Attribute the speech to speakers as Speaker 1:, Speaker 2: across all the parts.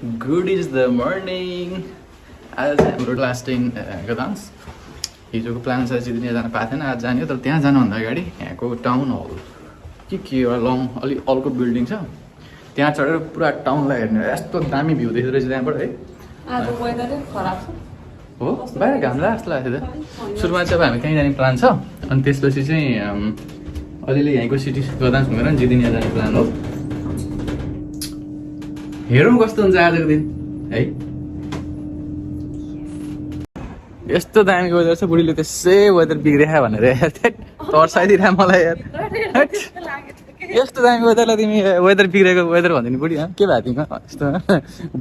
Speaker 1: Good is the morning. आज हाम्रो last दिन गदान्स हिजोको प्लान चाहिँ जिदिने जान पाएको थिएन आज जाने तर त्यहाँ जानुभन्दा अगाडि यहाँको टाउन हल के एउटा लङ अलि अर्को बिल्डिङ छ त्यहाँ चढेर पुरा टाउनलाई हेर्ने यस्तो दामी भ्यू देख्दो रहेछ त्यहाँबाट है
Speaker 2: आज वेदर खराब छ
Speaker 1: हो बाहिर घाम लाग्छ जस्तो लाग्छ त सुरुमा चाहिँ अब हामी कहीँ जाने प्लान छ अनि त्यसपछि चाहिँ अलिअलि यहीँको सिटी गदान्स घुमेर जिदिनिया जाने प्लान हो हेरौँ कस्तो हुन्छ आजको दिन है यस्तो दामी वेदर छ बुढीले त्यसै वेदर बिग्रिया भनेर यार तर्साइदिरह मलाई यार यस्तो दामी वेदरलाई तिमी वेदर बिग्रेको वेदर भनिदिनु बुढी के भएको तिमीमा यस्तो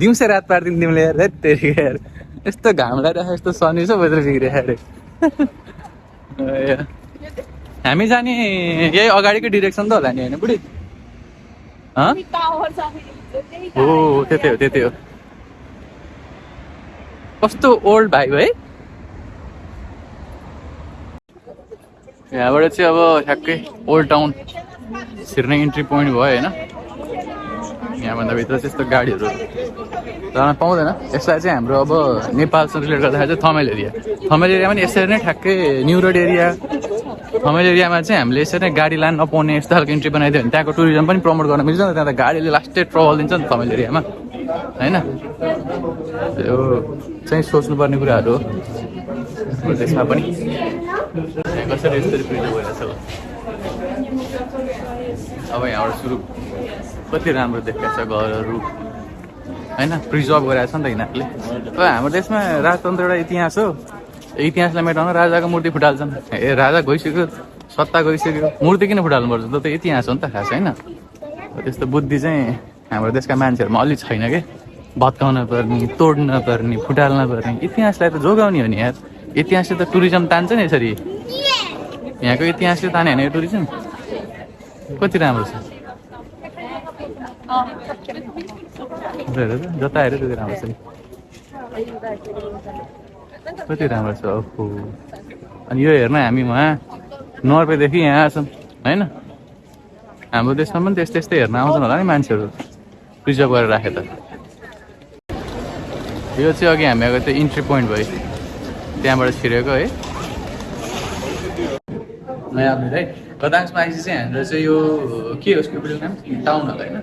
Speaker 1: दिउँसै रात पारिदिनु तिमीले यार तेरि यार यस्तो घाम लगाइरहेको यस्तो सनी छ वेदर बिग्रिया अरे हामी जाने यही अगाडिको डिरेक्सन त होला नि होइन बुढी हो त्यतै हो कस्तो ओल्ड भाइ है यहाँबाट चाहिँ अब ठ्याक्कै ओल्ड टाउन छिर्ने इन्ट्री पोइन्ट भयो होइन यहाँभन्दा भित्र चाहिँ यस्तो गाडीहरू जान पाउँदैन यसलाई चाहिँ हाम्रो अब नेपालसँग रिलेट गर्दाखेरि चाहिँ थमेल एरिया पनि यसरी नै ठ्याक्कै न्यु रोड एरिया थमेल एरियामा चाहिँ हामीले यसरी नै गाडी लान नपाउने यस्तो खालको इन्ट्री बनाइदियो भने त्यहाँको टुरिज्म पनि प्रमोट गर्न मिल्छ नि त्यहाँ त गाडीले लास्टै ट्रबल दिन्छ नि थमेल एरियामा होइन यो चाहिँ सोच्नुपर्ने कुराहरू हो त्यसमा पनि कसरी यस्तरी प्रिजर्भ भइरहेछ अब यहाँबाट सुरु कति राम्रो देखाएको छ घरहरू होइन प्रिजर्भ गरिरहेको छ नि त यिनीहरूले अब हाम्रो देशमा राजतन्त्र एउटा इतिहास हो इतिहासलाई मेटाउन राजाको मूर्ति फुटाल्छन् ए राजा गइसक्यो सत्ता गइसक्यो मूर्ति किन फुटाल्नुपर्छ त इतिहास हो नि त खास होइन त्यस्तो बुद्धि चाहिँ हाम्रो देशका मान्छेहरूमा अलि छैन कि भत्काउन पर्ने तोड्न पर्ने फुटाल्न पर्ने इतिहासलाई त जोगाउने हो नि यार इतिहासले त टुरिज्म तान्छ नि यसरी यहाँको इतिहासले ताने होइन यो टुरिज्म कति राम्रो छ जता हेऱ्यो त्यति राम्रो छ कति राम्रो छ ओहो अनि यो हेर्न हामी उहाँ नर्वेदेखि यहाँ छौँ होइन हाम्रो देशमा पनि त्यस्तै हेर्न आउँछन् होला नि मान्छेहरू प्रिजर्भ गरेर राखे त यो चाहिँ अघि हामी आएको त्यो इन्ट्री पोइन्ट भयो त्यहाँबाट छिरेको है नयाँ अपडेट है गदाङ्समा आएपछि चाहिँ हाम्रो चाहिँ यो के हो उसको बिल्डिङ नाम टाउन हल होइन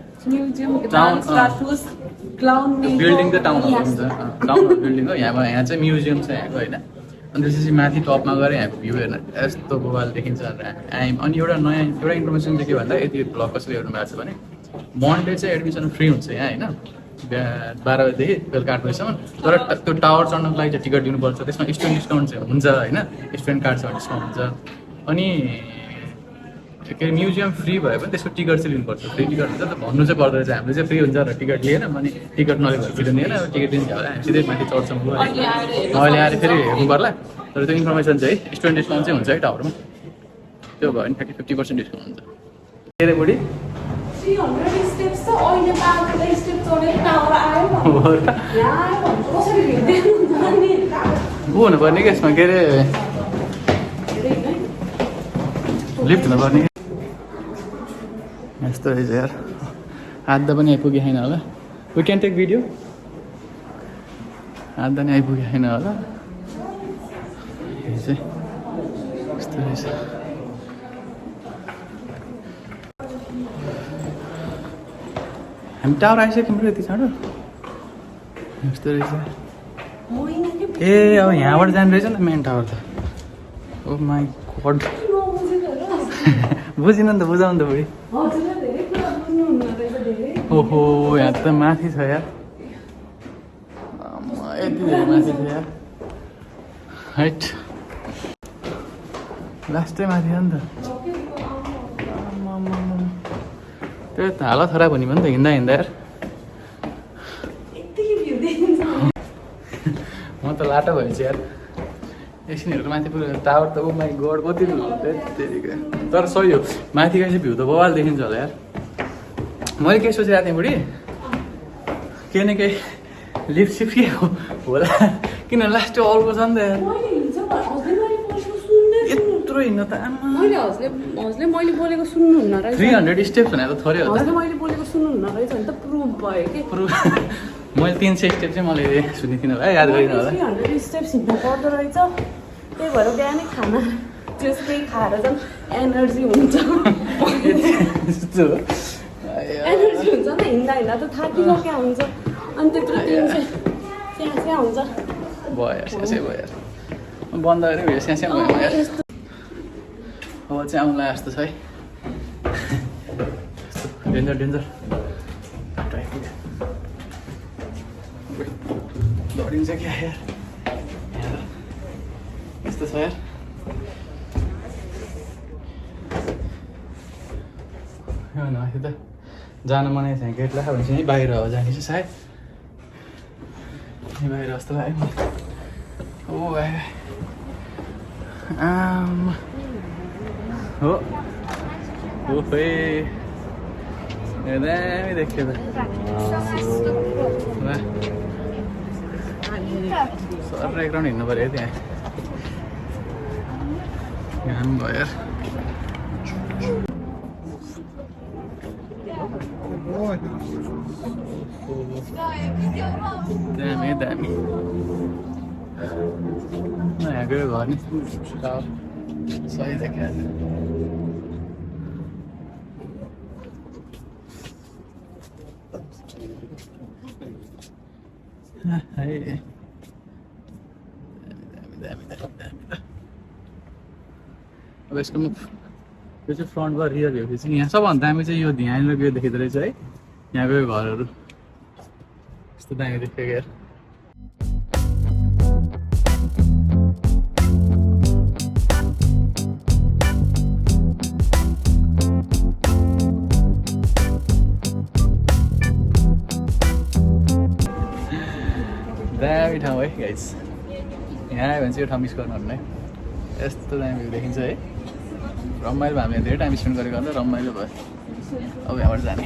Speaker 1: बिल्डिङ त टाउन हल हुन्छ टाउन हल बिल्डिङ हो यहाँ चाहिँ म्युजियम छ यहाँको होइन अनि त्यसपछि माथि टपमा गएर यहाँको भ्यू हेर्न यस्तो गोवाल देखिन्छ आयौँ अनि एउटा इन्फर्मेसन चाहिँ के भन्दा यति ब्लग कसले हेर्नु भएको छ भने मन्डे चाहिँ एडमिसन फ्री हुन्छ यहाँ होइन 12 बजेदेखि बेलुका 8 बजीसम्म तर त्यो टावर चढ्नको लागि चाहिँ टिकट दिनुपर्छ त्यसमा स्टुडेन्ट डिस्काउन्ट चाहिँ हुन्छ होइन स्टुडेन्ट कार्ड छ डिस्काउन्ट हुन्छ अनि के अरे म्युजियम फ्री भयो भने त्यसको टिकट चाहिँ लिनुपर्छ फ्री टिकट हुन्छ त भन्नु चाहिँ पर्दो रहेछ हामीले चाहिँ फ्री हुन्छ र टिकट लिएन अनि टिकट नलिएर भिडियो लिएन टिकट दिन्छ होला हामी सिधै माथि चढ्छौँ अहिले आएर फेरि हेर्नु पर्ला तर त्यो इन्फर्मेसन चाहिँ स्टुडेन्ट डिस्काउन्ट चाहिँ हुन्छ है टावरमा त्यो भयो भने 50% डिस्काउन्ट हुन्छ के अरे बुढी
Speaker 2: 300 स्टेप्स छ अहिले 5 स्टेप चढेर टावर आयो
Speaker 1: हुनुपर्ने कि यसमा के अरे लिफ्ट हुनुपर्ने यस्तो रहेछ यार आधा पनि आइपुगे छैन होला वी क्यान टेक भिडियो आधा नि आइपुगे छैन होला चाहिँ यस्तो रहेछ हामी टावर आइसक्यौँ यति चाँडो यस्तो रहेछ ए अब यहाँबाट जानु रहेछ नि त मेन टावर त ओ माई गड बुझिन नि त बुझाउनु त बुढी ओहो यहाँ त माथि छ यार यति धेरै माथि छ यार हाइट लास्टै माथि हो नि त त्यो त हालत खराब हुने भयो नि त हिँड्दा यार म त लाटो भएछु यार एकछिनहरूको माथि पुग्यो टावर त ओ माई गड कति तर सही हो माथि गएपछि भ्यू त बवाल देखिन्छ होला यार मैले के सोचिरहेको थिएँ बुढी केही न केही लिफ्ट सिफ्ट के होला किन लास्ट अल्को छ नि त यार यत्रो हिँड्न त
Speaker 2: मैले बोलेको सुन्नुहुन्न रहेछ
Speaker 1: 300 स्टेप्स भने त थोरै हो
Speaker 2: मैले बोलेको सुन्नुहुन्न रहेछ नि त प्रुफ भयो के
Speaker 1: प्रुफ मैले 300 स्टेप चाहिँ मैले सुनेको थिइनँ होला याद गरिनँ होला
Speaker 2: 300 स्टेप्स हिँड्नु पर्दो रहेछ त्यही भएर बिहानै खाना त्यसकै खाएर चाहिँ एनर्जी हुन्छ
Speaker 1: यस्तो हो।
Speaker 2: एनर्जी हुन्छ नि हिँड्दा हिँड्दा त थाकिसक्या हुन्छ अनि त्यत्रो 300 स्यास्या हुन्छ
Speaker 1: भयो यार स्यासै भयो यार बन्द गरेँ भयो स्यास्या भयो यार अब चाहिँ आउनु लाग्यो जस्तो छ है डेन्जर डेन्जर ट्राफिक दौडिन्छ क्या यार यस्तो छ यार माथि त जान मनै छ गेट लाग्यो भने चाहिँ बाहिर हो जाने चाहिँ सायद यहीँ बाहिर जस्तो लाग्यो मलाई ओ भाइ आमा हो हो खै दामी देखियो त सर एक राउन्ड हिँड्नु पऱ्यो है त्यहाँ घाम भयो यार दामी दामी यहाँ गयो घर नि सही देखियो अब यसको यो चाहिँ फ्रन्ट भयो रियर भ्यू चाहिँ यहाँ सबभन्दा दामी चाहिँ यो यहाँनिर गयो देखिँदो रहेछ है यहाँ गयो घरहरू यस्तो दामी देख्यो यार दामी ठाउँ है गाइस यहाँ आयो भने चाहिँ यो ठाउँ मिस गर्नुहुन्न है यस्तो दामी देखिन्छ है रमाइलो भयो हामीले धेरै टाइम स्पेन्ड गरेको अन्त रमाइलो भयो अब यहाँबाट जाने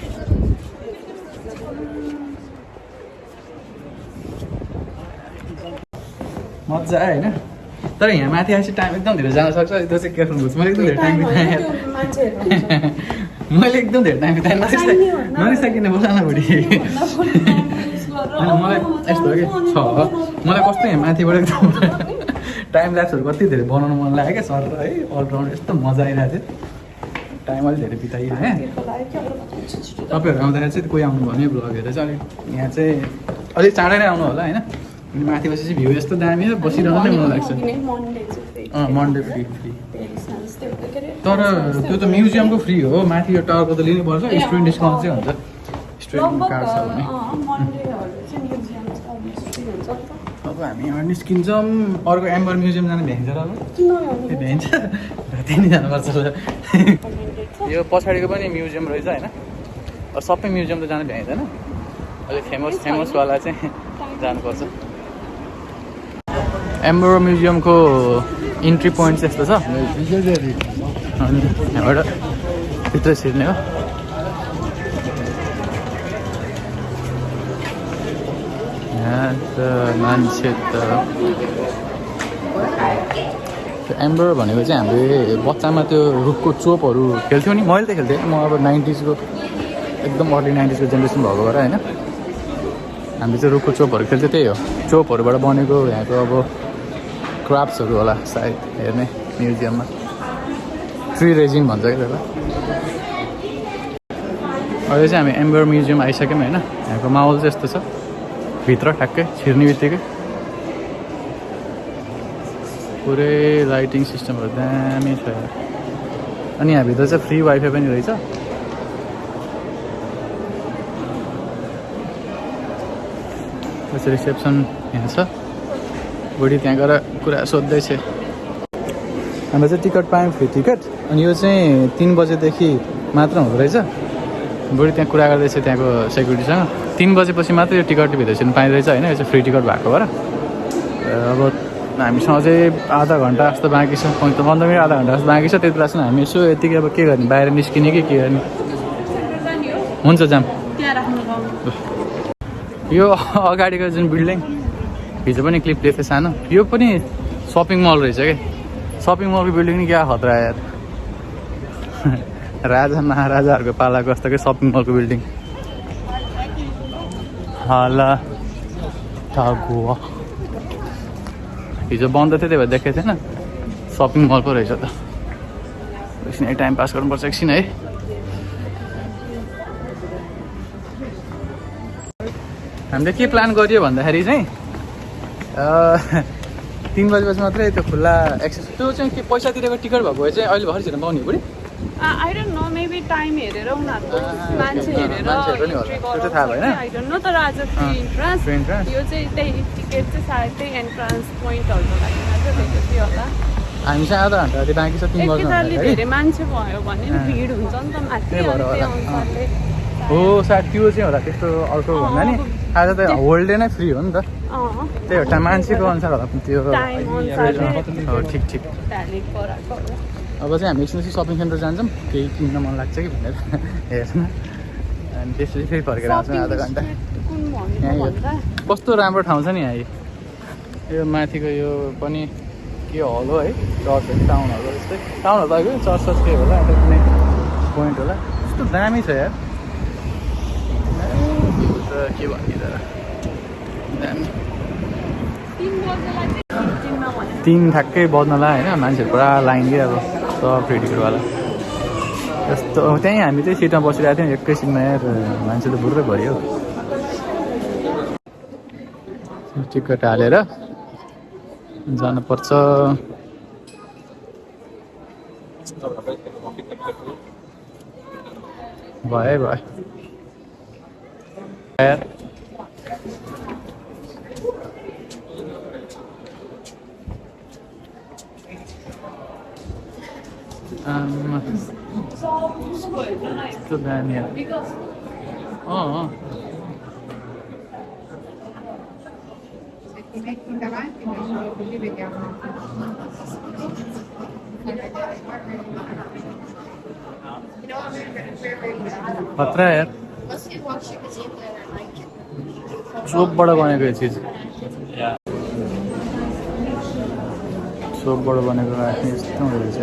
Speaker 1: मजा आयो होइन तर यहाँ माथि आएपछि टाइम एकदम धेरै जान सक्छ त्यो चाहिँ केयरफुल हुनुपर्छ मैले एकदम धेरै टाइम बिताएँ मैले एकदम धेरै टाइम बिताएँ नरिसाकिने बोलान भोलि मलाई यस्तो हो कि छ मलाई कस्तो यहाँ माथिबाट एकदम टाइम ल्याप्सहरू कति धेरै बनाउनु मन लाग्यो क्या सर है अलराउन्ड यस्तो मजा आइरहेको थियो टाइम अलिक धेरै बिताइयो है तपाईँहरू आउँदाखेरि चाहिँ कोही आउनु भने भ्लग हेरेर चाहिँ अलिक यहाँ चाहिँ अलिक चाँडै नै आउनु होला होइन अनि माथि बसेपछि भ्यू यस्तो दामी हो बसिरहनु नै मन लाग्छ मन्डे फ्री तर त्यो त म्युजियमको फ्री हो माथि यो टावरको त लिनुपर्छ स्टुडेन्ट डिस्काउन्ट चाहिँ हुन्छ स्टुडेन्ट कार्ड छ भने अब हामी यहाँ निस्किन्छौँ अर्को एम्बर म्युजियम जानु भ्याइन्छ र अब ए भ्याइन्छ त्यहीँ जानुपर्छ यो पछाडिको पनि म्युजियम रहेछ होइन सबै म्युजियम त जानु भ्याइँदैन अलिक फेमसवाला चाहिँ जानुपर्छ एम्बर म्युजियमको इन्ट्री पोइन्ट चाहिँ यस्तो छ अनि यहाँबाट भित्र छिर्ने हो मान्छे त एम्बर भनेको चाहिँ हामीले बच्चामा त्यो रुखको चोपहरू खेल्थ्यौँ नि मैले त खेल्थेँ म अब 90s को एकदम अर्ली 90s को जेनेरेसन भएको भएर होइन हामीले चाहिँ रुखको चोपहरू खेल्थ्यौँ त्यही हो चोपहरूबाट बनेको यहाँको अब क्राफ्ट्सहरू होला सायद हेर्ने म्युजियममा ट्री रेजिङ भन्छ क्या त्यसलाई अहिले चाहिँ हामी एम्बर म्युजियम आइसक्यौँ होइन यहाँको माहौल चाहिँ यस्तो छ भित्र ठ्याक्कै छिर्ने बित्तिकै पुरै लाइटिङ सिस्टमहरू दामी छ अनि यहाँभित्र चाहिँ फ्री वाइफाई पनि रहेछ रिसेप्सन यहाँ छ बुढी त्यहाँ गएर कुरा सोध्दैछ हाम्रो चाहिँ टिकट पायौँ फ्री टिकट अनि यो चाहिँ 3 बजेदेखि मात्र हुँदो रहेछ बुढी त्यहाँ कुरा गर्दैछ त्यहाँको सेक्युरिटीसँग 3 बजेपछि मात्रै यो टिकट भित्र छिर्नु पाइँदैछ होइन यो चाहिँ फ्री टिकट भएको भएर अब हामीसँग चाहिँ आधा घन्टा जस्तो बाँकी छ 15 मिनट आधा घन्टा जस्तो बाँकी छ त्यति बेलासम्म हामी यसो यतिकै अब के गर्ने बाहिर निस्किने कि के गर्ने हुन्छ जाम यो अगाडिको जुन बिल्डिङ हिजो पनि क्लिप लिएको थियो सानो यो पनि सपिङ मल रहेछ क्या सपिङ मलको बिल्डिङ नि क्या खतरा यार राजा महाराजाहरूको पालाको जस्तो क्या सपिङ मलको बिल्डिङ ल टा गोवा हिजो बन्द थियो त्यही भएर देखेको थिएन सपिङ मल पो रहेछ त एकछिन है टाइम पास गर्नुपर्छ एकछिन है हामीले के प्लान गरियो भन्दाखेरि चाहिँ 3 बजेपछि मात्रै त्यो खुल्ला एक्सेस त्यो चाहिँ के पैसा तिरेको टिकट भएको भए चाहिँ अहिले भर्खर छिटो पाउने बुढी
Speaker 2: I don't know maybe time हेरेर उनीहरूको मान्छे हेरेर
Speaker 1: त्यो थाहा भएन
Speaker 2: आई डोन्ट नो तर आज फ्री इन्ट्रान्स यो चाहिँ त्यही टिकट चाहिँ सायद त्यही एन्ट्रान्स पोइन्टहरूको लागि मात्र दिएको थियो होला
Speaker 1: हामी चाहिँ आधा घन्टा जति बाँकी छ 3 बजे
Speaker 2: धेरै मान्छे भयो भने भिड हुन्छ नि त माथि अनुसारले
Speaker 1: हो सायद त्यो चाहिँ होला त्यस्तो अर्को भन्दा नि आज त होल डे नै फ्री हो नि त त्यही हो मान्छेको अनुसार होला त्यो हो ठिक ठिक अब चाहिँ हामी एकछिन सपिङ सेन्टर जान्छौँ केही किन्न मन लाग्छ कि भनेर हेर्छौँ अनि त्यसपछि फेरि फर्केर आउँछौँ आधा घन्टा कस्तो राम्रो ठाउँ छ नि यहाँ यो माथिको यो पनि के हल हो है चर्च है टाउन हल जस्तै टाउन हल त चर्च के होला अन्त कुनै पोइन्ट होला कस्तो दामी छ यार के भन्ने त दामी 3 ठ्याक्कै बज्नला होइन मान्छेहरू पुरा लाइन के अब सब फ्री टिकटवाला यस्तो त्यहीँ हामी चाहिँ सिटमा बसिरहेको थियौँ एकैछिनमा यार मान्छे त बुर्रै भऱ्यो टिकट हालेर जानुपर्छ भयो यार Kto Daniel? O.
Speaker 3: Davanti, così vediamo.
Speaker 1: खतरा यार सोपबाट बनेको यो चिज सोपबाट बनेको राख्ने यस्तो हुँदो रहेछ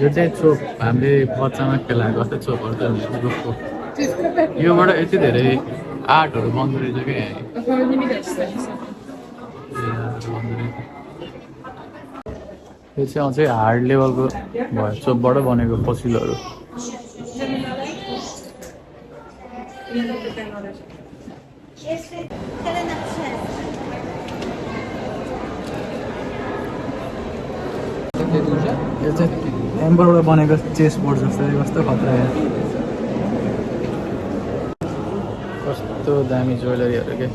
Speaker 1: यो चाहिँ चोप हामीले बच्चामा खेलाएको जस्तै चोपहरू त रुखको योबाट यति धेरै आर्टहरू बन्दो रहेछ क्या यो चाहिँ अझै हार्ड लेभलको भयो चोपबाट बनेको पसिलोहरू यो चाहिँ एम्बरबाट बनेको चेस बोर्ड जस्तो कस्तो खतरा यार कस्तो दामी ज्वेलरीहरू के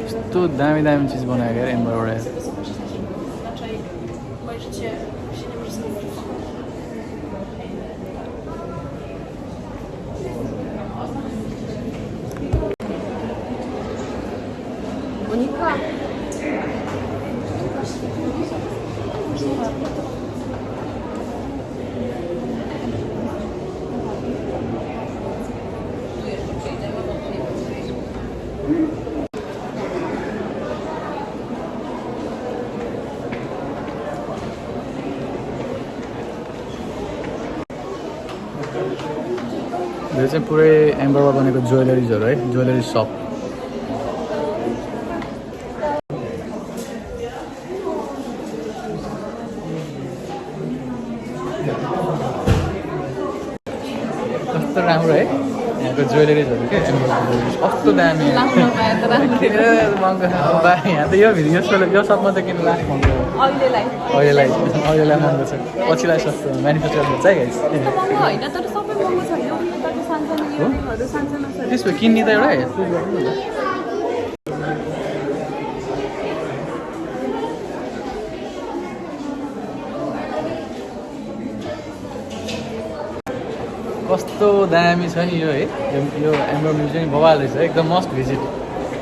Speaker 1: कस्तो दामी दामी चिज बनाएको यार एम्बरबाट यो चाहिँ पुरै एम्बरमा बनेको ज्वेलरिजहरू है ज्वेलरी सप कस्तो राम्रो है यहाँको ज्वेलरिजहरू के कस्तो दामी यहाँ त यो सबमा त किन लास्ट महँगो अहिलेलाई महँगो छ पछिलाई सस्तो म्यानुफ्याक्चर हुन्छ है त्यसो भए किन्ने त एउटा कस्तो दामी छ नि यो है यो एम्बर म्युजियम बवाल रहेछ एकदम मस्ट भिजिट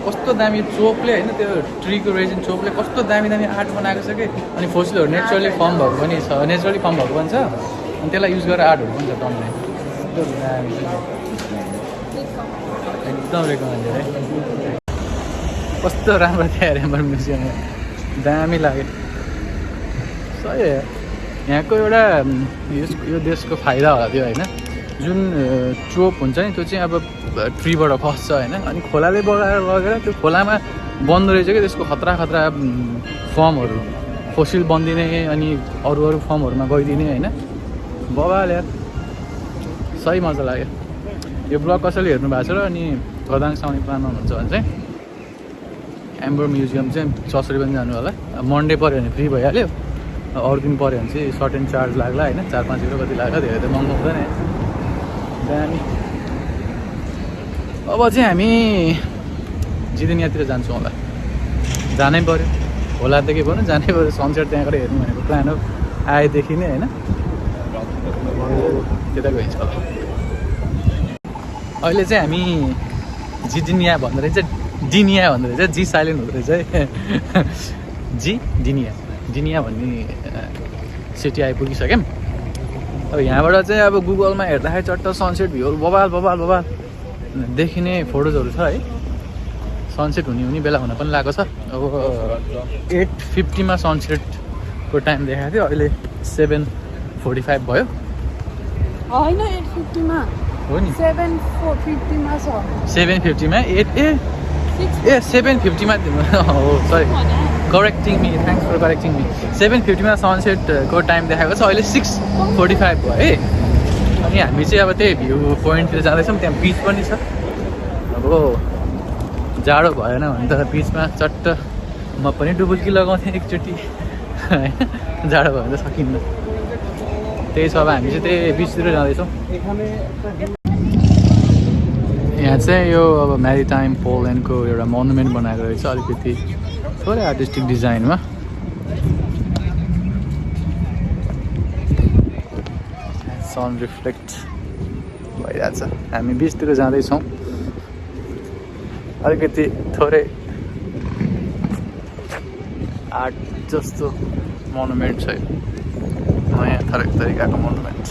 Speaker 1: कस्तो दामी चोपले होइन त्यो ट्रीको रेजिन चोपले कस्तो दामी दामी आर्ट बनाएको छ कि अनि फोसिलहरू नेचुरली फर्म भएको पनि छ नेचुरली फर्म भएको पनि छ अनि त्यसलाई युज गरेर आर्टहरू पनि छ टन्ने कस्तो दामी छ एकदम रेकमेन्डेड है। कस्तो राम्रो थियो अरे एम्बर म्युजियम, दामी लाग्यो। सही हो, यहाँको एउटा यो देशको फाइदा होला त्यो होइन, जुन चोप हुन्छ नि त्यो चाहिँ अब ट्रीबाट खस्छ होइन, अनि खोलाले बगाएर लगेर त्यो खोलामा बन्द रहेछ कि त्यसको खतरा खतरा फर्महरू फोसिल बनिदिने अनि अरू फर्महरूमा गइदिने होइन, बबाल यार सही मजा लाग्यो। यो ब्लग कसैले हेर्नु भएको छ र अनि गदाङसम्म आउने प्लान हुनुहुन्छ भने चाहिँ एम्बर म्युजियम चाहिँ चौसरी पनि जानु होला। मन्डे पऱ्यो भने फ्री भइहाल्यो, अरू दिन पऱ्यो भने चाहिँ सर्ट एन्ड चार्ज लाग्ला होइन, 4-5 युरो कति लाग्ला, धेरै त महँगो हुँदैन। दामी। अब चाहिँ हामी जिदिनियातिर जान्छौँ होला, जानै पऱ्यो, खोलादेखि भनौँ जानै पऱ्यो, सनसेट त्यहाँ गएर हेर्नु भनेको प्लान हो आएदेखि नै होइन, त्यता गइन्छ होला। अहिले चाहिँ हामी जिडिनिया भन्दो रहेछ, डिनिया भन्दो रहेछ, जी साइलेन्ट हुँदो रहेछ है जी डिनिया भन्ने सिटी आइपुगिसक्यौँ। अब यहाँबाट चाहिँ अब गुगलमा हेर्दाखेरि चट्ट सनसेट भ्यूहरू बबाल देखिने फोटोजहरू छ है। सनसेट हुने बेला हुन पनि लागेको छ। अब 8:50 सनसेटको टाइम देखाएको थियो, अहिले 7:45 भयो।
Speaker 2: होइन 8:50
Speaker 1: हो नि
Speaker 2: 7:50 छ।
Speaker 1: 7:50 7:50 हो, sorry correcting me, thanks for correcting me. 7:50 सनसेटको टाइम देखाएको छ, अहिले 6:45 भयो है। अनि हामी चाहिँ अब त्यही भ्यू पोइन्टतिर जाँदैछौँ, त्यहाँ बिच पनि छ। अब जाडो भएन भने त बिचमा चट्ट म पनि डुबुल्की लगाउँथेँ एकचोटि होइन, जाडो भयो भने त सकिन्न। त्यही छ, अब हामी चाहिँ त्यही बिचतिर जाँदैछौँ। यहाँ चाहिँ यो अब म्यारिटाइम पोल्यान्डको एउटा मोनुमेन्ट बनाएको रहेछ, अलिकति थोरै आर्टिस्टिक डिजाइनमा। सन रिफ्लेक्ट भइरहेछ। हामी बिचतिर जाँदैछौँ, अलिकति थोरै आर्ट जस्तो मोनुमेन्ट छ, नयाँ तरिकाको मोनुमेन्ट।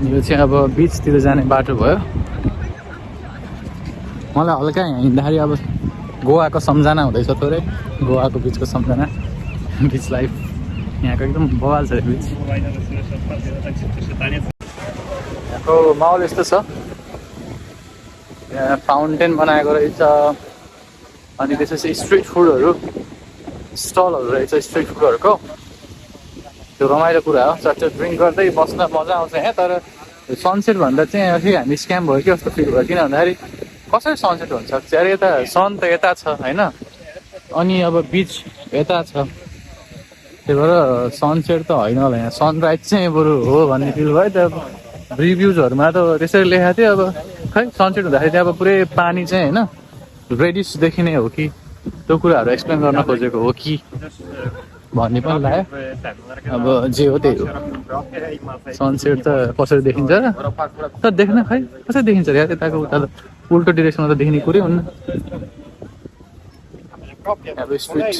Speaker 1: यो चाहिँ अब बिचतिर जाने बाटो भयो। मलाई हल्का यहाँ हिँड्दाखेरि अब गोवाको सम्झना हुँदैछ, थोरै गोवाको बिचको सम्झना, बिच लाइफ यहाँको एकदम बवाल छ बिच। यहाँको माहौल यस्तो छ, यहाँ फाउन्टेन बनाएको रहेछ, अनि त्यसपछि स्ट्रिट फुडहरू स्टलहरू रहेछ, स्ट्रिट फुडहरूको। त्यो रमाइलो कुरा हो, चट्ट ड्रिङ्क गर्दै बस्न मजा आउँछ यहाँ। तर सनसेट भन्दा चाहिँ फेरि हामी स्क्याम भयो कि जस्तो फिल भयो, किन भन्दाखेरि कसरी सनसेट हुन्छ अरे, यता सन त यता छ होइन, अनि अब बिच यता छ, त्यही भएर सनसेट त होइन होला यहाँ, सनराइज चाहिँ बरु हो भन्ने फिल भयो। त रिभ्युजहरूमा त त्यसरी लेखाएको थियो। अब खै सनसेट हुँदाखेरि चाहिँ अब पुरै पानी चाहिँ होइन रेडिस देखिने हो कि, त्यो कुराहरू एक्सप्लेन गर्न खोजेको हो कि भन्ने पनि लाग्यो। अब जे हो त्यही हो, सनसेट त कसरी देखिन्छ र, तर देख्न खै कसरी देखिन्छ अरे, यताको उता त उल्टो डिरेक्सनमा त देख्ने कुरै हुन्न। अब स्ट्रिट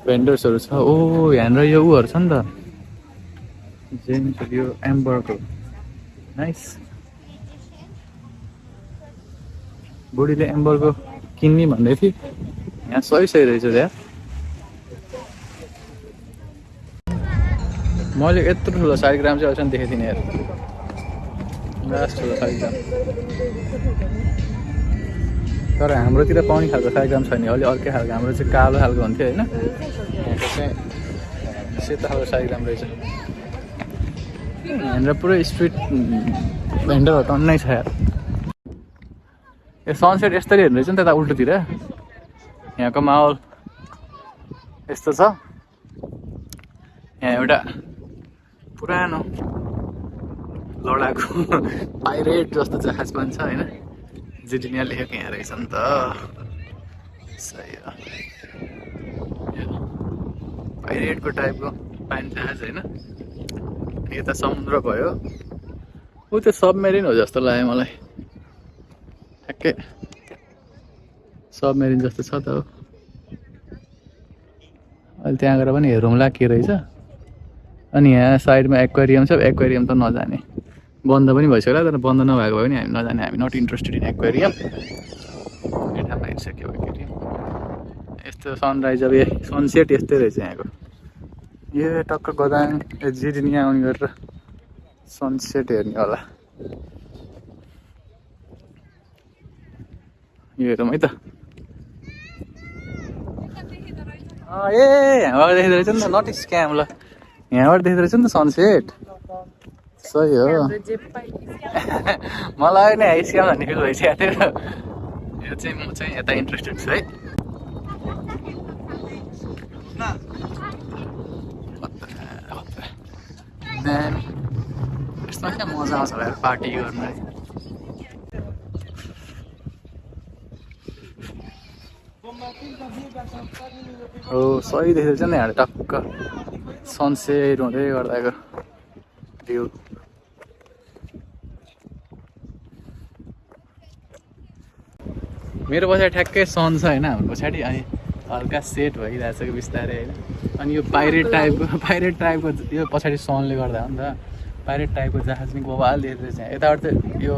Speaker 1: भेन्डर्सहरू छ। ओ यहाँनिर यो उहरू छ नि त, जेम्स यो एम्बरको, नाइस। बुढीले एम्बरको किन्ने भन्दै थियो, यहाँ सही रहेछ त्यहाँ। मैले यत्रो ठुलो शालिग्राम चाहिँ अहिलेसम्म देखेको थिइनँ यार, लास्ट ठुलो शालिग्राम। तर हाम्रोतिर पाउने खालको शालिग्राम छैन, अलि अर्कै खालको, हाम्रो चाहिँ कालो खालको हुन्थ्यो होइन, यहाँको चाहिँ सेतो खालको शालिग्राम रहेछ। यहाँनिर पुरै स्ट्रिट भेन्डरहरू टन्नै छ यार। यो सनसेट यसरी हेर्नु रहेछ नि त्यता उल्टोतिर, यहाँको माहौल यस्तो छ। यहाँ एउटा पुरानो लडाकु पाइरेट जस्तो जहाज पनि छ होइन, जिडिनिया लेखेको यहाँ रहेछ नि त, सही हो। पाइरेटको टाइपको पानी जहाज होइन, यता समुद्र भयो, ऊ त्यो सबमेरिन हो जस्तो लाग्यो मलाई, ठ्याक्कै सबमेरिन जस्तो छ त हो। अहिले त्यहाँ गएर पनि हेरौँला के रहेछ, अनि यहाँ साइडमा एक्वेरियम छ, एक्वेरियम त नजाने, बन्द पनि भइसक्यो होला, तर बन्द नभएको भए पनि हामी नजाने, हामी नट इन्ट्रेस्टेड इन एक्वेरियम। ठाउँमा हेरिसक्यो एक्वेरियम। यस्तो सनराइज अब सनसेट यस्तै रहेछ यहाँको। यो टक्क गदाङ जिरिनी आउने गरेर सनसेट हेर्ने होला। यो हेरौँ है त। ए यहाँबाट देख्दो रहेछ नि त, नट स्क्याम ल, यहाँबाट देख्दो रहेछ नि त सनसेट। सही हो। मलाई नै स्क्याम भन्ने फिल भइसकेको थियो। यो चाहिँ म चाहिँ यता इन्ट्रेस्टेड छु है। यस्तो क्या मजा आउँछ होला पार्टी गर्नु है। हो सही देख्दैछ नि यहाँ टक्क सनसेट हुँदै गर्दाको भ्यू। मेरो पछाडि ठ्याक्कै सन छ होइन हाम्रो पछाडि, अनि हल्का सेट भइरहेछ कि बिस्तारै होइन। अनि यो पाइरेट टाइपको यो पछाडि सनले गर्दा हो नि त, पाइरेट टाइपको जहाज पनि बवाल देख्दै छ। यताबाट चाहिँ यो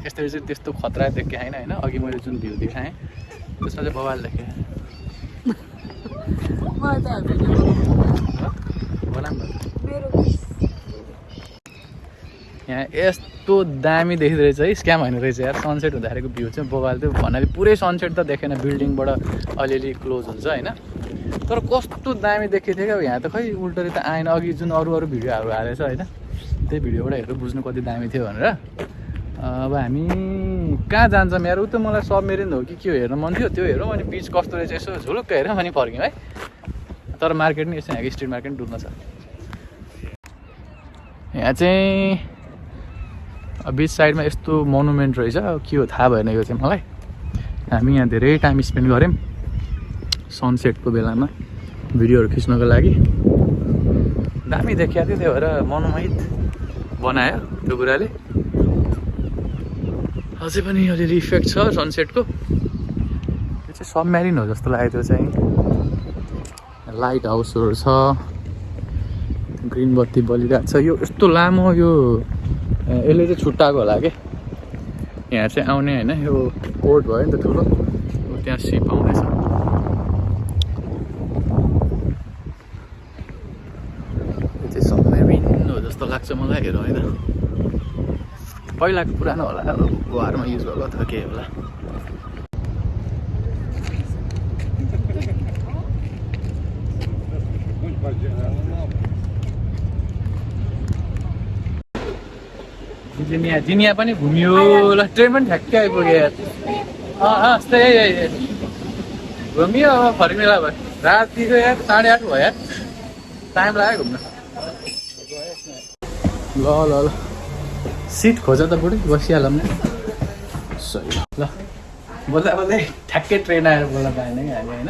Speaker 1: यस्तो चाहिँ त्यस्तो खतरा देखेँ होइन होइन, अघि मैले जुन भ्यू देखाएँ त्यसमा चाहिँ बवाल देखेँ। यहाँ यस्तो दामी देखिँदो रहेछ है, स्क्याम होइन रहेछ यार। सनसेट हुँदाखेरिको भ्यू चाहिँ बवाल थियो भन्नाले पुरै सनसेट त देखेन, बिल्डिङबाट अलिअलि क्लोज हुन्छ होइन, तर कस्तो दामी देखेको थियो क्या। यहाँ त खै उल्टो त आएन, अघि जुन अरू भिडियोहरू हालेछ होइन, त्यही भिडियोबाट हेरेर बुझ्नु कति दामी थियो भनेर। अब हामी कहाँ जान्छौँ यार? ऊ त मलाई सबमेरिन हो कि के हो हेर्न मन थियो, त्यो हेरौँ। अनि बिच कस्तो रहेछ यसो झुलुक्क हेरौँ अनि फर्क्यौँ है। तर मार्केट नि यसो यहाँको स्ट्रिट मार्केट डुल्न छ। यहाँ चाहिँ बिच साइडमा यस्तो मोनुमेन्ट रहेछ, के हो थाहा भएन यो चाहिँ मलाई। हामी यहाँ धेरै टाइम स्पेन्ड गऱ्यौँ सनसेटको बेलामा भिडियोहरू खिच्नको लागि। दामी देखिएको थियो, त्यही भएर मनोमोहित बनायो त्यो कुराले। अझै पनि अलिअलि इफेक्ट छ सनसेटको। यो चाहिँ सबमेरिन हो जस्तो लाग्यो। त्यो चाहिँ लाइट हाउसहरू छ, ग्रिन बत्ती बलिरहेको छ। यो यस्तो लामो यो यसले चाहिँ छुट्टाएको होला कि यहाँ चाहिँ आउने होइन। यो पोर्ट भयो नि त ठुलो, त्यहाँ सिप आउँदैछ। यो चाहिँ सबमेरिन हो जस्तो लाग्छ मलाई, हेरौँ है त। पहिलाको पुरानो होला, वारमा युज भएको अथवा के होला। जिनिया पनि घुमियो ल, ट्रेन पनि ठ्याक्कै आइपुग्यो यार। यस्तै घुमियो, अब फर्किनेला भयो। रातिको यार 8:30 भयो यार, टाइम लाग्यो घुम्न। ल सिट खोज त बुढी, बसिहालौँ न। सही ल, बोल्दै ठ्याक्कै ट्रेन आएर बोल्न पाएन कि हामी होइन।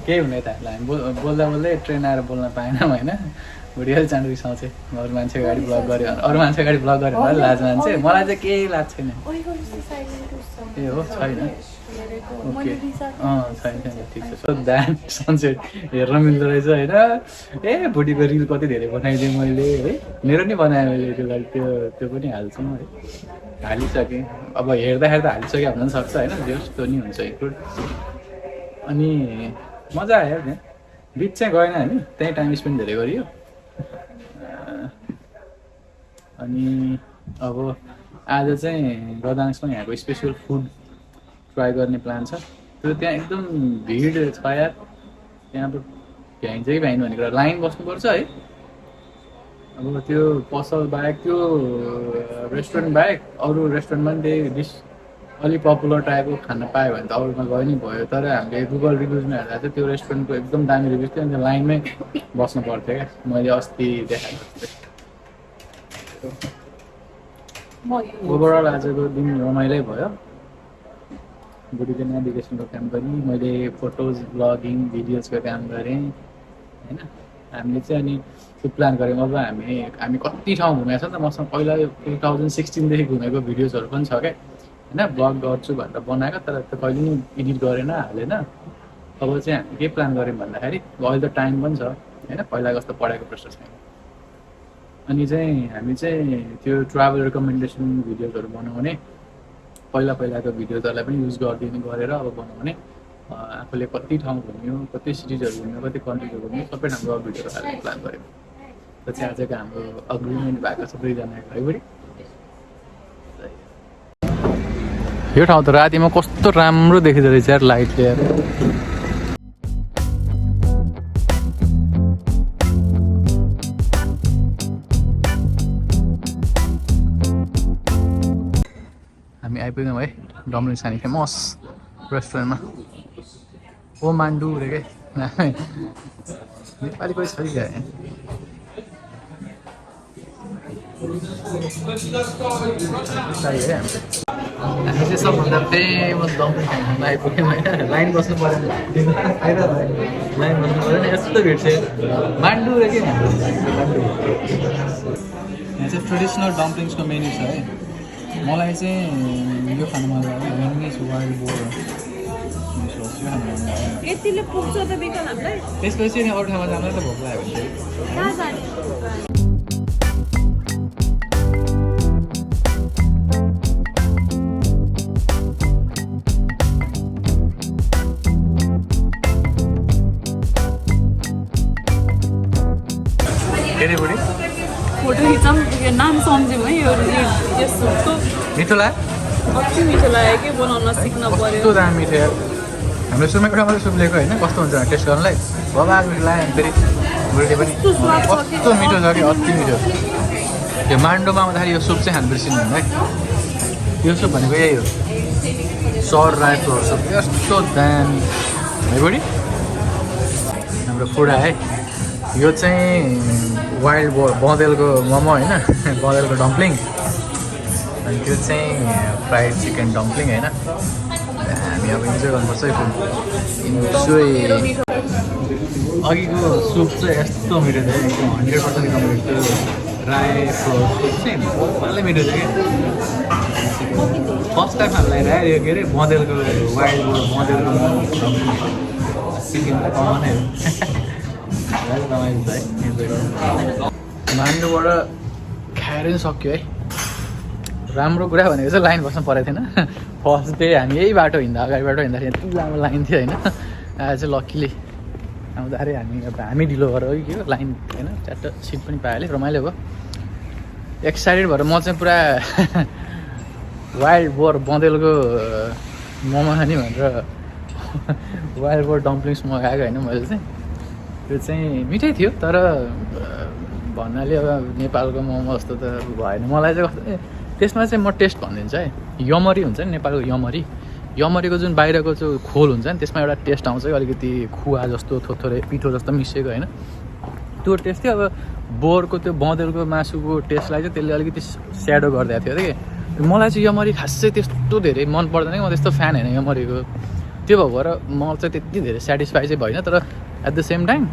Speaker 1: केही हुने त हामी बोल्दै ट्रेन आएर बोल्न पाएनौँ होइन। भुडिहाल चाँडो रिसाउँछ, अरू मान्छे गाडी ब्लक गऱ्यो, अरू मान्छे गाडी ब्लक गऱ्यो भने लाज मान्छे। मलाई चाहिँ केही लाज छैन। ए हो छैन, ओके छैन ठिक छ। सो दाम सनसेट हेर्न मिल्दो रहेछ होइन। ए भुडीको रिल कति धेरै बनाइदिएँ मैले है, मेरो नि बनाएँ मैले त्यो लागि। त्यो पनि हाल्छौँ है, हालिसकेँ। अब हेर्दाखेरि त हालिसक्यो भन्न पनि सक्छ होइन, त्यो नि हुन्छ इन्क्लुड। अनि मजा आयो त्यहाँ, बिच चाहिँ गएन हामी, त्यहीँ टाइम स्पेन्ड धेरै गरियो। अनि अब आज चाहिँ गदाङ्समा यहाँको स्पेसल फुड ट्राई गर्ने प्लान छ। त्यो त्यहाँ एकदम भिड छ यार, त्यहाँ अब भ्याइन्छ कि भ्याइन भन्ने कुरा, लाइन बस्नुपर्छ है। अब त्यो पसल बाहेक, त्यो रेस्टुरेन्ट बाहेक अरू रेस्टुरेन्टमा पनि त्यही डिस अलिक पपुलर टाइपको खान पायो भने त अरूमा गए नि भयो। तर हामीले गुगल रिभ्युजमा हेर्दा चाहिँ त्यो रेस्टुरेन्टको एकदम दामी रिभ्युज थियो, अनि त्यो लाइनमै बस्नु पर्थ्यो क्या। मैले अस्ति देखाएको ओभरअल आजको दिन रमाइलै भयो। बुढीले नेभिगेसनको काम गरेँ, मैले फोटोज ब्लगिङ भिडियोजको काम गरेँ होइन। हामीले चाहिँ अनि त्यो प्लान गऱ्यौँ। अब हामी कति ठाउँ घुमेको छ नि त। मसँग पहिला 2016देखि घुमेको भिडियोजहरू पनि छ क्या होइन, ब्लग गर्छु भनेर बनाएको, तर त्यो कहिले नि एडिट गरेन, हालेन। अब चाहिँ हामी के प्लान गऱ्यौँ भन्दाखेरि अहिले त टाइम पनि छ, होइन पहिला जस्तो पढाइको प्रेसर छैन। अनि चाहिँ हामी चाहिँ त्यो ट्राभल रिकमेन्डेसन भिडियोजहरू बनाउने पहिलाको भिडियोजहरूलाई पनि युज गरेर अब बनाउने आफूले कति ठाउँ घुम्यो, कति सिटिजहरू घुम्यो, कति कन्ट्रीहरू घुम्यो, सबै ठाउँको भिडियोहरू हाल्ने प्लान गरेको। त्यो चाहिँ आजको हाम्रो अग्रिमेन्ट भएको छ दुईजनाको है बुढी। यो ठाउँ त रातिमा कस्तो राम्रो देखिँदो रहेछ यार लाइटले यार। हामी आइपुग्यौँ है डम्लिङ्स खाने फेमस रेस्टुरेन्टमा। ओ मान्डु रे के नेपाली कोही छ कि क्या हामी चाहिँ सबभन्दा फेमस डम्लिङ खाना आइपुग्यौँ होइन। लाइन बस्नु पऱ्यो लाइन बस्नु पऱ्यो नि यस्तो भिड चाहिँ मान्डु रे के मान्डु। यहाँ चाहिँ ट्रेडिसनल डम्प्लिङ्सको मेन्यू छ है। मलाई चाहिँ यो खानु मन लाग्यो भेनिस वाइल्ड बोर
Speaker 2: यतिले पुग्छ त बिकन हामीलाई।
Speaker 1: त्यसपछि नि अरू ठाउँमा जाँदा त भोक लाग्यो भने
Speaker 2: कहाँ जाने?
Speaker 1: के रे बुढी
Speaker 2: फोटो खिचौँ यो नाम सम्झौँ है। यो सुपको
Speaker 1: मिठो लाग्यो?
Speaker 2: कति मिठो लाग्यो कि बनाउन सिक्न पर्यो।
Speaker 1: कस्तो दामी मिठो यार। हाम्रो सुपमा एउटा मात्रै सुप लिएको होइन, कस्तो हुन्छ टेस्ट गर्नलाई बबाल मिठो लाग्यो। फेरि बुढीले पनि कस्तो मिठो छ कि अति मिठो। त्यो मान्डोमा आउँदाखेरि यो सुप चाहिँ खानु बिर्सिनु है। यो सुप भनेको यही हो, सर राई फ्लोर सुप। यस्तो दामी है बुढी। हाम्रो फुडा है यो चाहिँ वाइल्ड बँदेलको मोमो होइन, बँदेलको डम्प्लिङ। अनि त्यो चाहिँ फ्राइड चिकन डम्प्लिङ होइन। हामी अब इन्जोय गर्नुपर्छ है फुड इन्जोय। अघिको सुप चाहिँ यस्तो मिठो थियो एकदम 100% कम्प्लिट थियो। राई फ्लोर सुप चाहिँ मजाले मिठो थियो कि फर्स्ट टाइम हामीलाई रायो के अरे बँदेलको वाइल्ड बँदेलको सिक्किमलाई कमानै हो। मान्डुबाट खाएर नि सक्यो है। राम्रो कुरा भनेको चाहिँ लाइन बस्नु परेको थिएन। फर्स्ट डे हामी यही बाटो हिँड्दा अगाडि बाटो हिँड्दाखेरि यति लामो लाइन थियो होइन। आज चाहिँ लक्कीली आउँदाखेरि हामी ढिलो भएर हो कि के हो लाइन होइन, च्याट्ट सिट पनि पाइहालेँ, रमाइलो भयो। एक्साइटेड भएर म चाहिँ पुरा वाइल्ड बोर बँदेलको मोमो खाने भनेर वाइल्ड बोर डम्प्लिङ्स मगाएको होइन मैले चाहिँ। त्यो चाहिँ मिठै थियो तर भन्नाले अब नेपालको मोमो जस्तो त भएन। मलाई चाहिँ कस्तो त्यसमा चाहिँ म टेस्ट भनिदिन्छु है। यमरी हुन्छ नि नेपालको यमरी, यमरीको जुन बाहिरको चाहिँ खोल हुन्छ नि त्यसमा एउटा टेस्ट आउँछ कि अलिकति खुवा जस्तो थोथोरै पिठो जस्तो मिसिएको होइन, त्यो टेस्ट थियो। अब बोरको त्यो बँदेलको मासुको टेस्टलाई चाहिँ त्यसले अलिकति स्याडो गरिदिएको थियो कि। मलाई चाहिँ यमरी खासै त्यस्तो धेरै मन पर्दैन कि, म त्यस्तो फ्यान होइन यमरीको। त्यो भएर म चाहिँ त्यति धेरै सेटिस्फाई चाहिँ भएन। तर at the same time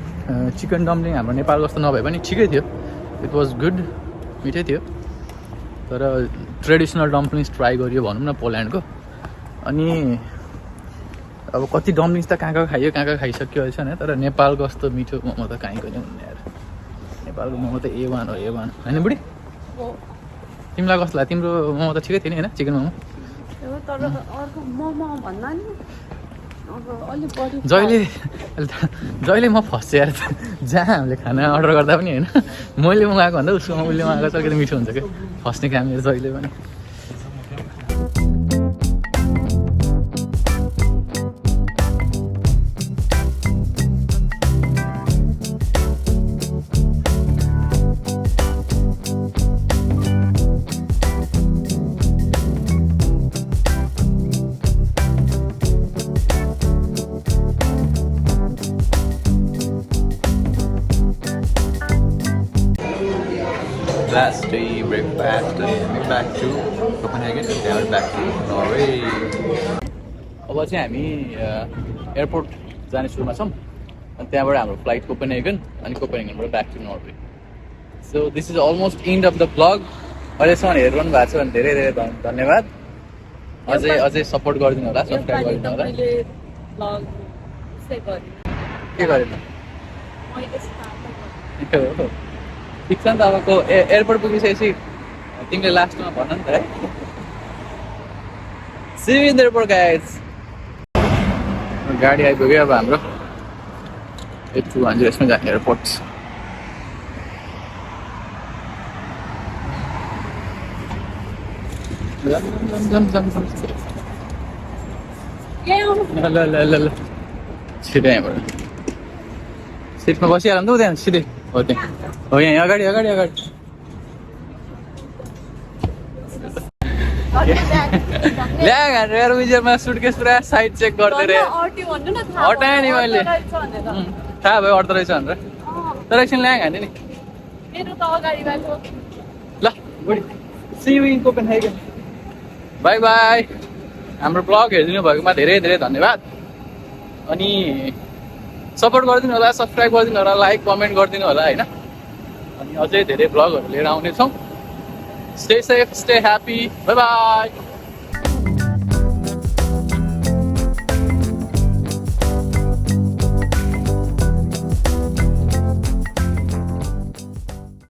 Speaker 1: chicken dumpling हाम्रो नेपाल जस्तो नभए पनि ठिकै थियो, इट वाज गुड, मिठै थियो। तर ट्रेडिसनल डम्प्लिङ्स ट्राई गरियो भनौँ न पोल्यान्डको। अनि अब कति डम्प्लिङ्स त कहाँ खाइयो, कहाँ खाइसक्यो रहेछ होइन। तर नेपालको जस्तो मिठो मोमो त कहीँको नि हुने यार। नेपालको मोमो त A1 हो, A1 होइन बुढी? तिमीलाई कस्तो लाग्यो? तिम्रो मोमो त ठिकै थियो नि होइन, चिकन मोमो?
Speaker 2: तर अर्को मोमो भन्दा नि
Speaker 1: जहिले म फस्छु यार। जहाँ हामीले खाना अर्डर गर्दा पनि होइन, मैले मगाएको भन्दा उसको उसले मगाएको चाहिँ अलिकति मिठो हुन्छ क्या, फस्ने काम मेरो जहिले पनि। Last day breakfast and back to Copenhagen and then back to Norway. अब चाहिँ हामी एयरपोर्ट जाने सुरुमा छौँ अनि त्यहाँबाट हाम्रो फ्लाइट कोपेनहेगन अनि कोपेनहेगनबाट back to Norway. So this is almost end of the blog. अहिलेसम्म हेरिरहनु भएको छ भने धेरै धेरै धन्यवाद। अझै सपोर्ट गरिदिनु होला, सब्सक्राइब गरिदिनु होला। के गरेन? ठिक छ नि त अब को एयरपोर्ट पुगिसकेपछि तिमीले लास्टमा भन नि त है see you in the airport guys गाडी आइपुग्यो अब हाम्रो 200 यसमा जाने एयरपोर्ट ल छिटो यहाँबाट सिटमा बसिहाल्नु त त्यहाँ सिधै हो त्यहाँ हो यहाँ अगाडि अगाडि अगाडि ल्या हेरेर विजयमा सुटकेस पुरा साइड चेक गर्दै रे हटाएँ नि मैले थाहा भयो अड्दो रहेछ भनेर तर एकछिन ल्याङ हाने नि ल बुढी see you in Copenhagen bye bye हाम्रो ब्लग हेरिदिनु भएकोमा धेरै धेरै धन्यवाद अनि सपोर्ट गरिदिनु होला सब्सक्राइब गरिदिनु होला लाइक कमेन्ट गरिदिनु होला होइन अनि अझै धेरै ब्लगहरू लिएर आउनेछौँ stay safe stay happy by by